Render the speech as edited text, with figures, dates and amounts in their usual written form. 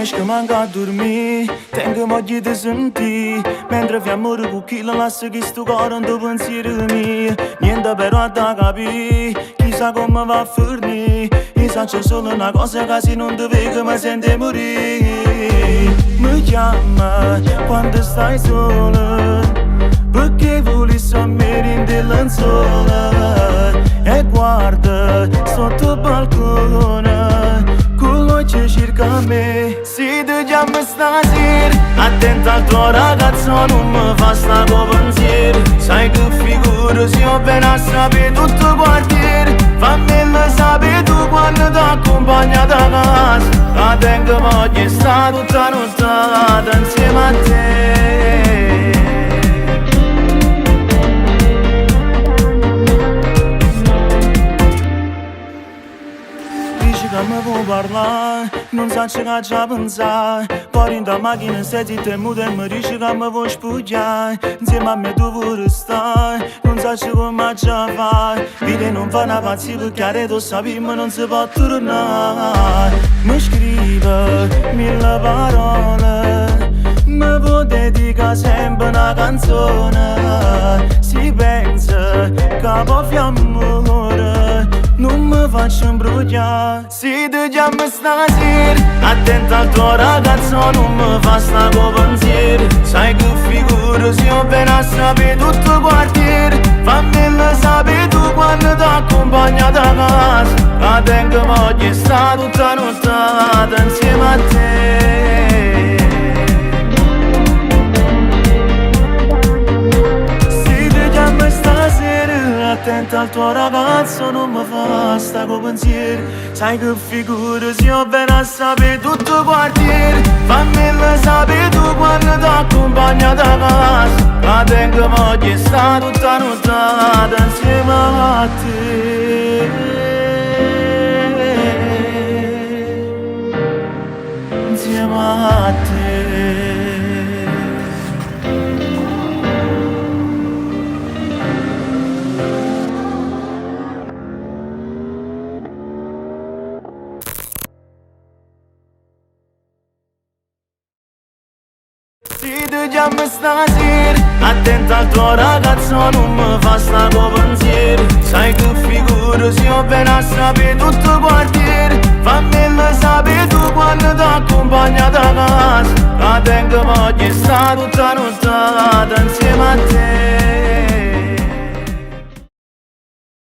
Riesco manco a dormire, tengo moglie di sentire. Mentre fiammo con chi la lascia che sto cuore non pensiero mio. Niente però da capire, chissà come va a finire. Io so solo una cosa che se non ti vedo mi sento morire. Mi chiama quando stai sola, perché vuoi sommere in delle sole. E guarda sotto il balcone, quello che cerca me. Se ti chiamo stasera, attenta al tuo ragazzo, non mi fa sta con pensiero. Sai che figura se ho ben a sapere tutto il quartiere. Fammelo sapere tu quando ti accompagna da casa. La tengo voglio sta tutta nottata insieme a te. Che mi vuoi parlare, non so che già pensare. Poi in da macchina sei zitta e muta e mi dici che mi vuoi spugliare. Insieme a me tu vuoi stare, non so come già fare. Vedi non fa una pazzia perché tu sapi ma non si può tornare. Mi scrive mille parole, mi può dedicare sempre una canzone. Si pensa che può fiammare, non mi faccio imbrogliare. Se ti chiamo stasera, attenta al tuo ragazzo, non mi fa sta con pensiero. Sai che figura se ho ben a sapere tutto il quartiere. Fammelo sapere tu quando ti accompagna da casa. La tengo voglio sta tutta nottata insieme a te. Se ti chiamo stasera, attenta al tuo ragazzo, non mi fa sta con pensiero. Sai che figura se ho ben a sapere tutto il quartiere. Fammelo sapere tu quando ti accompagna da casa. La tengo voglio sta tutta nottata insieme a te. Insieme a te. Se ti chiamo stasera, attenta al tuo ragazzo, non mi fa sta con pensiero. Sai che figura se ho ben a sapere tutto il quartiere. Fammelo sapere tu quando ti accompagna da casa. La tengo voglio sta tutta nottata